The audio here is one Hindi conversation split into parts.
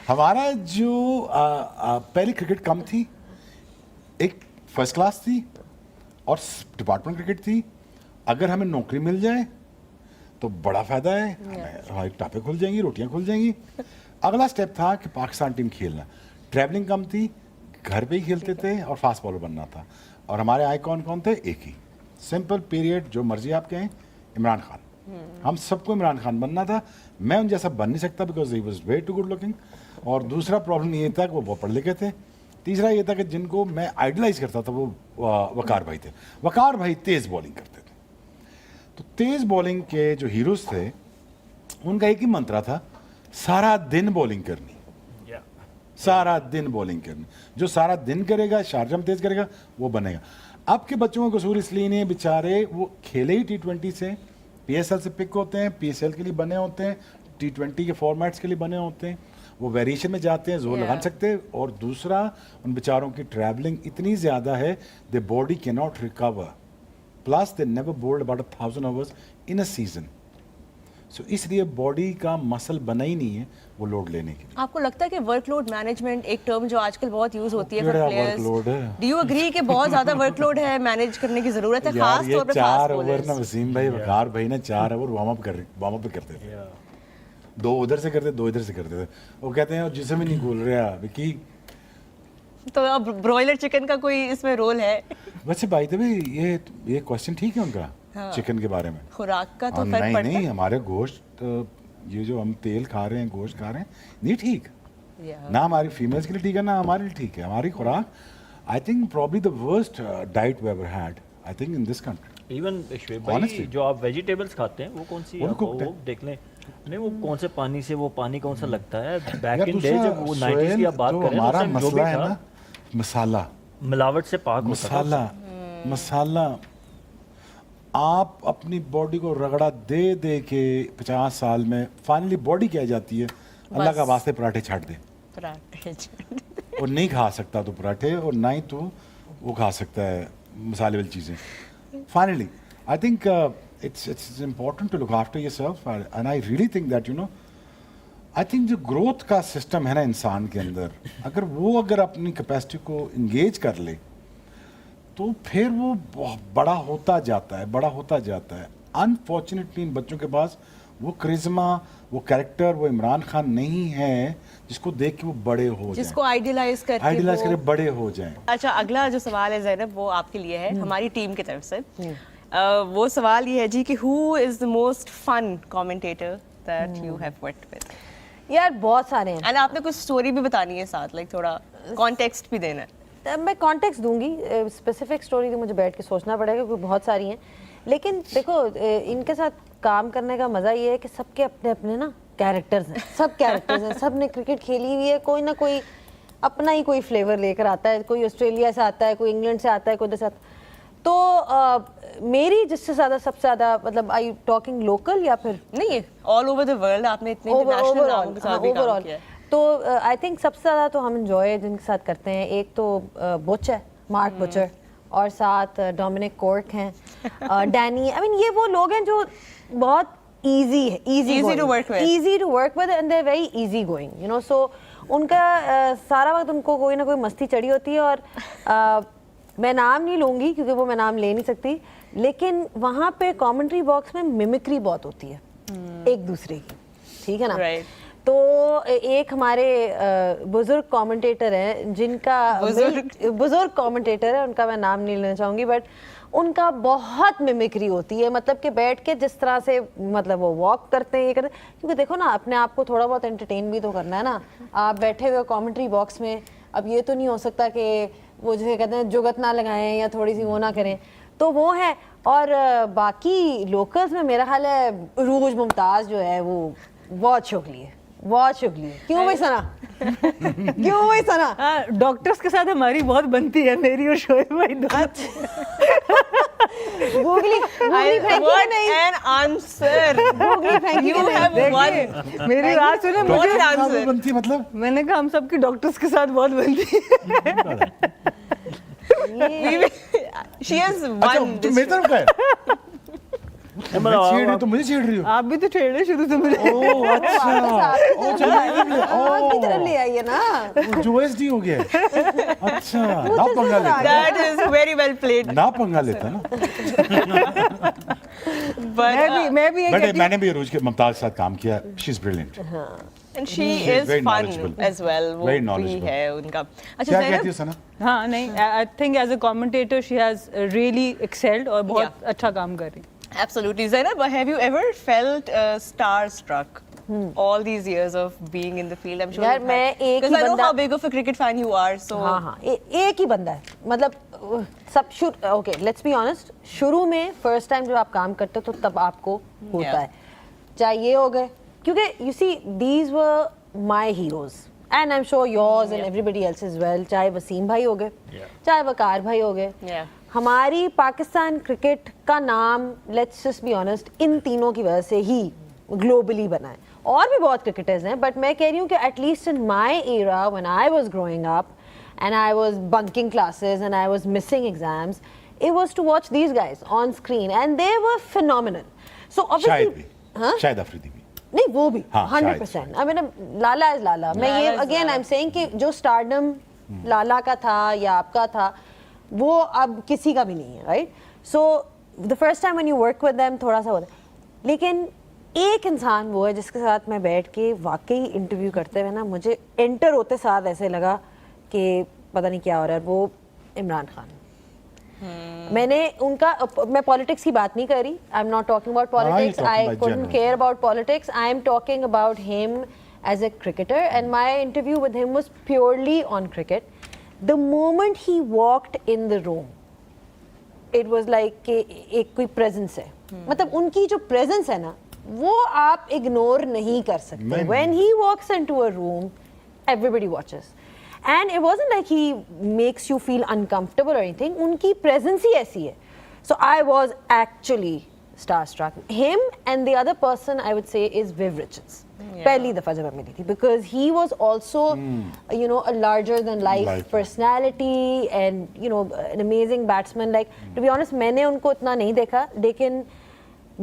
हमारा जो पहले क्रिकेट कम थी, एक फर्स्ट क्लास थी और डिपार्टमेंट क्रिकेट थी। अगर हमें नौकरी मिल जाए तो बड़ा फायदा है, हमारी टापे खुल जाएंगी, रोटियां खुल जाएंगी। अगला स्टेप था कि पाकिस्तान टीम खेलना। ट्रैवलिंग कम थी, घर पे ही खेलते थे और फास्ट बॉलर बनना था। और हमारे आइकॉन कौन थे? एक ही सिंपल पीरियड, जो मर्जी आप कहें, इमरान खान। हम सबको इमरान खान बनना था। मैं उन जैसा बन नहीं सकता because he was very too good looking. और दूसरा प्रॉब्लम ये था कि वो बहुत पढ़े लिखे थे। तीसरा ये था कि जिनको मैं आइडलाइज करता था वो वकार भाई थे। वकार भाई तेज बॉलिंग करते थे। तो तेज बॉलिंग के जो हीरोज थे उनका एक ही मंत्र था, सारा दिन बॉलिंग करनी, सारा दिन बॉलिंग करनी। जो सारा दिन करेगा, शारजाम तेज करेगा, वो बनेगा। अब के बच्चों का कसूर इसलिए नहीं है, बेचारे वो खेले ही T20 से, PSL से पिक होते हैं, PSL के लिए बने होते हैं, T20 के फॉर्मेट्स के लिए बने होते हैं, वो वेरिएशन में जाते हैं, जोर लगा नहीं सकते। और दूसरा, उन बेचारों की ट्रैवलिंग इतनी ज़्यादा है, the body can not recover, plus they never bold about 1000 hours in a season. So इसलिए बॉडी का मसल बना ही नहीं है वो लोड लेने के लिए। आपको लगता है कि वर्कलोड मैनेजमेंट, एक टर्म जो आजकल बहुत यूज होती है फॉर प्लेयर्स, वर्कलोड है? डू यू एग्री कि बहुत ज्यादा वर्कलोड है, मैनेज करने की जरूरत है, खास तौर पे फास्ट 4 ओवर बॉलर्स? ना वसीम भाई, वकार भाई ने 4 ओवर वार्म अप करते थे। 2 उधर से करते, 2 इधर से करते थे। वो कहते हैं जिसे भी नहीं भूल रहा विकी। तो अब ब्रॉयलर चिकन का कोई इसमें रोल है? वैसे भाई तो ये क्वेश्चन ठीक है उनका। हाँ। चिकन के बारे में खुराक का तो फर्क नहीं पड़ता है? नहीं, हमारे गोश्त, ये जो हम तेल खा रहे हैं, गोश्त खा रहे हैं, नहीं ठीक ना हमारी फीमेल्स के लिए ठीक है ना हमारे लिए ठीक है। हमारी खुराक, I think probably the worst diet we ever had, I think in this country. Even भाई जो आप वेजिटेबल्स खाते हैं वो कौन सी, वो देख लें, नहीं वो कौन से पानी से, वो पानी कौन सा लगता है? बैक इन डे जब वो 90s की आप बात करें, हमारा तो जो भी मसला है था, ना, मसाला, मिलावट से पाक होता था। मसाला आप अपनी बॉडी को रगड़ा दे दे के 50 साल में फाइनली बॉडी क्या जाती है, अल्लाह का वास्ते पराठे छाट दे। और नहीं खा सकता तो पराठे, और ना ही तो वो खा सकता है मसाले वाली चीज़ें। Finally I think it's important to look after yourself, and I really think that I think जो ग्रोथ का सिस्टम है ना इंसान के अंदर, अगर अपनी कैपेसिटी को इंगेज कर ले तो फिर वो बड़ा होता जाता है। अनफॉर्चुनेटली इन बच्चों के पास वो करिश्मा, वो कैरेक्टर, वो इमरान खान नहीं है जिसको देख के वो बड़े हो जाएं, जिसको आइडियलाइज करके बड़े हो जाएं। अच्छा, अगला जो सवाल है ज़ैनब, वो आपके लिए है, हमारी टीम की तरफ से। वो सवाल ये है जी कि who is the most fun commentator that you have worked with? यार बहुत सारे हैं, एंड आपने कुछ स्टोरी भी बतानी है साथ, लाइक थोड़ा कॉन्टेक्स्ट भी देना है। तब मैं कॉन्टेक्स्ट दूंगी, स्पेसिफिक स्टोरी तो मुझे बैठ के सोचना पड़ेगा क्योंकि बहुत सारी हैं। लेकिन देखो, इनके साथ काम करने का मज़ा ये है कि सबके अपने अपने ना कैरेक्टर्स हैं, सब कैरेक्टर्स हैं, सब ने क्रिकेट खेली हुई है, कोई ना कोई अपना ही कोई फ्लेवर लेकर आता है, कोई ऑस्ट्रेलिया से आता है, कोई इंग्लैंड से आता है, कोई उधर से आता है। तो मेरी जिससे ज़्यादा, सबसे ज़्यादा, मतलब आई टॉकिंग लोकल या फिर नहीं, ऑल ओवर द वर्ल्ड, आपने इतने इंटरनेशनल नामों के साथ भी काम किया है। तो आई थिंक सबसे ज़्यादा तो हम एंजॉय जिनके साथ करते हैं, एक तो बुच है, मार्क बुचर, और साथ डोमिनिक कॉर्क हैं, डैनी। आई मीन ये वो लोग हैं जो बहुत easy to work with and they're very easy going, so उनका सारा वक्त उनको कोई ना कोई मस्ती चढ़ी होती है। और मैं नाम नहीं लूँगी क्योंकि वो मैं नाम ले नहीं सकती, लेकिन वहाँ पे कमेंट्री बॉक्स में मिमिक्री बहुत होती है एक दूसरे की, ठीक है ना? तो एक हमारे बुजुर्ग कमेंटेटर हैं, जिनका बुजुर्ग कमेंटेटर है, उनका मैं नाम नहीं लेना चाहूँगी, बट उनका बहुत मिमिक्री होती है, मतलब कि बैठ के जिस तरह से, मतलब वो वॉक करते हैं, ये करते हैं, क्योंकि देखो ना, अपने आप को थोड़ा बहुत एंटरटेन भी तो करना है ना। आप बैठे हुए कमेंट्री बॉक्स में, अब ये तो नहीं हो सकता कि वो जैसे कहते हैं जुगत ना लगाएं या थोड़ी सी वो ना करें, तो वो है। और बाकी लोकल्स में मेरा ख्याल है रूज मुमताज़ जो है वो बहुत शुक्रिया है, बहुत शुक्रिया। क्यों भाई सना? क्यों भाई सना? डॉक्टर्स के साथ हमारी बहुत बनती है, मेरी और शोएब भाई दोनों। गूगली नहीं, an answer, you have one. मेरी बात सुनो, मुझे आंसर बनती मतलब मैंने कहा हम सबकी डॉक्टर्स के साथ बहुत बनती है। She is one. मेरी तरफ का है? मैं छेड़ रही हूँ तो मुझे छेड़ रही हो। आप भी तो छेड़े शुरू से मुझे। ओह अच्छा, ओ चलो आपकी तरफ ले आइए ना। जो एसडी हो गया है। अच्छा ना पंगा लेता, That is very well played. ना पंगा लेता ना। But मैं भी ये बट कहती मैंने भी अरूज के मुमताज के साथ काम किया, she is brilliant. and she is is very fun knowledgeable. as well. वो Very भी knowledgeable. है उनका। अच्छा क्या ज़ैनब, कहती हो सना? हाँ नहीं, I think as a commentator she has really excelled और बहुत अच्छा काम कर रही है। absolutely. Zainab, have you ever felt starstruck? All these years of being in the field, I'm sure. यार, you've मैं had. एक ही Because I know बंदा- how big of a cricket fan you are. So हाँ हाँ, एक ही बंदा है, मतलब सब शुरू, ओके लेट्स बी ऑनेस्ट, शुरू में फर्स्ट टाइम जब आप काम करते हो तो तब आपको होता Yeah. है, चाहे ये हो गए, क्योंकि you see these were my heroes and I am sure yours and everybody else is well, चाहे वसीम भाई हो गए, चाहे वकार भाई हो गए, Yeah. हमारी पाकिस्तान क्रिकेट का नाम, लेट्स जस्ट बी ऑनेस्ट, इन तीनों की वजह से ही ग्लोबली बना है। और भी बहुत क्रिकेटर्स हैं, बट मैं कह रही हूँ कि at least in my era when I was growing up and I was bunking classes and I was missing exams, it was to watch these guys on screen and they were phenomenal. So शायद obviously, भी, हाँ? शायद अफरीदी भी। नहीं वो भी हाँ, 100%. I mean लाला is लाला. मैं ये Lala is again Lala. I'm saying कि जो stardom लाला का था या आपका था, वो अब किसी का भी नहीं है, right? So the first time when you work with them थोड़ा सा होता है, लेकिन एक इंसान वो है जिसके साथ मैं बैठ के वाकई इंटरव्यू करते हुए ना, मुझे एंटर होते साथ ऐसे लगा कि पता नहीं क्या हो रहा है, वो इमरान खान। मैंने उनका, मैं पॉलिटिक्स की बात नहीं कर रही, I am not talking about politics, talking I about couldn't general. Care about politics, I am talking about him as a cricketer and my interview with him was purely on cricket. The moment he walked in the room, it was like कि एक कोई प्रेजेंस है, मतलब उनकी जो प्रेजेंस है ना, वो आप इग्नोर नहीं कर सकते। नहीं। When he walks into a room, everybody watches, and it wasn't like he makes you feel uncomfortable or anything, उनकी presence ही ऐसी है। So I was actually starstruck. Him and the other person I would say is Viv Richards. पहली दफा जब मैं मिली थी, because he was also you know a larger than life Life. personality and you know an amazing batsman. Like to be honest, मैंने उनको इतना नहीं देखा, लेकिन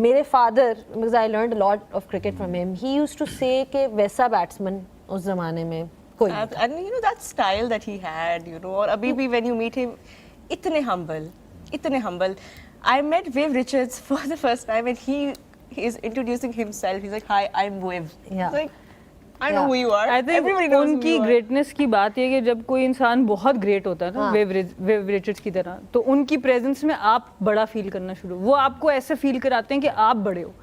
मेरे father, because I learned a lot of cricket from him, he used to say कि वैसा batsman उस जमाने में कोई नहीं था। and you know that style that he had, you know, और अभी भी when you meet him, इतने humble. I met Viv Richards for the first time and he is introducing himself. He's like, "Hi, I'm Viv." Yeah. Like, I know Yeah. who you are. I think Everybody knows who उनकी you are. ग्रेटनेस की बात ये कि जब कोई इंसान बहुत ग्रेट होता है ना, हाँ. वेव रिचर्ड्स की तरह, तो उनकी प्रेजेंस में आप बड़ा फील करना शुरू, वो आपको ऐसे फील कराते हैं कि आप बड़े हो।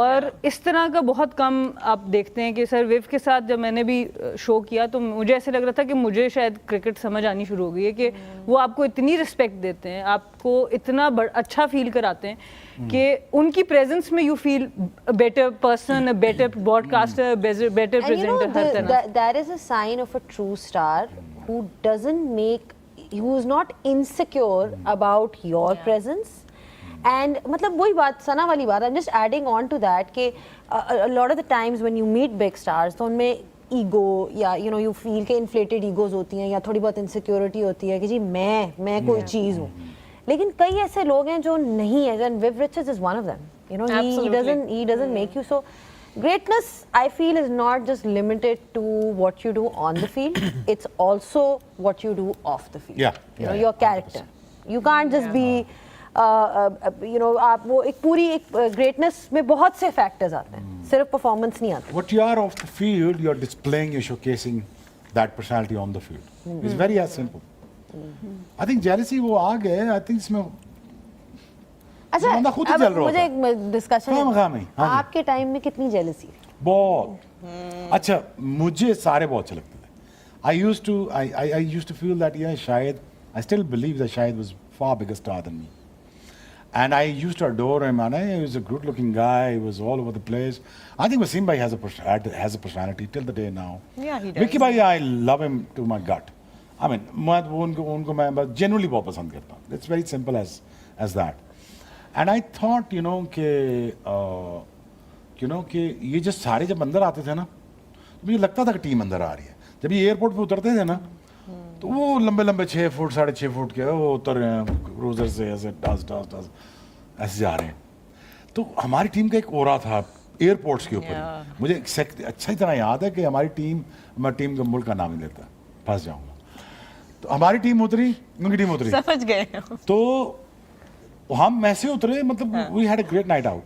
और इस तरह का बहुत कम आप देखते हैं कि सर वेव के साथ जब मैंने भी शो किया तो मुझे ऐसे लग रहा था कि मुझे शायद क्रिकेट समझ आनी शुरू हो गई है, कि वो आपको इतनी रिस्पेक्ट देते हैं, आपको इतना अच्छा फील कराते हैं कि उनकी प्रेजेंस में you feel better person, better broadcaster, better And you know, presenter, हर तरह। that is a sign of a true star who doesn't make, who is not insecure about your presence. And मतलब वही बात, सना वाली बात, I'm just adding on to that कि a lot of the times when you meet big stars तो उनमें ईगो या you know you feel के inflated egos होती हैं या थोड़ी बहुत insecurity होती है कि जी मैं कोई चीज़ हूँ, लेकिन कई ऐसे लोग हैं जो नहीं है, and Viv Richards is one of them. You know, Absolutely. he doesn't make you so. Greatness, I feel, is not just limited to what you do on the field. It's also what you do off the field. Yeah, You know, yeah, your character. You can't just be, you know, आप वो एक पूरी एक greatness में बहुत से factors आते हैं, सिर्फ performance नहीं आती. What you are off the field, you're displaying, you're showcasing that personality on the field. It's very as simple. I think jealousy वो आ गए, I think इसमें अच्छा, बंदा खुद ही अब जल रहा मुझे होता एक डिस्कशन खाम-खाम ही, हाँ जी। आपके टाइम में कितनी जेलसी है? बहुत अच्छा, मुझे सारे बहुत अच्छे लगते थे। I used to feel that yeah, Shahid, I still believe that Shahid was far bigger star than me. And I used to adore him, and he was a good-looking guy. He was all over the place. I think Wasim bhai has a personality till the day now. Yeah, he does. Vicky bhai, I love him to my gut. I mean, मैं उनको मैं genuinely बहुत पसंद करता हूँ. It's very simple as that. And I thought, you know कि ये जो सारे जब अंदर आते थे ना, तो मुझे लगता था कि टीम अंदर आ रही है. जब ये एयरपोर्ट पे उतरते थे ना, तो वो लंबे 6 फुट 6.5 फुट के वो उतर रहे हैं क्रूजर से, ऐसे टस ऐसे जा रहे हैं. तो हमारी टीम का एक ओरा था एयरपोर्ट्स के ऊपर ही। Yeah. मुझे अच्छा तरह याद है कि हमारी टीम, मैं टीम का मुल्क का नाम नहीं लेता, फंस जाऊंगा। तो हमारी टीम उतरी, उनकी टीम उतरी, समझ गए हम। तो हम मैसे उतरे, मतलब we had a great night out.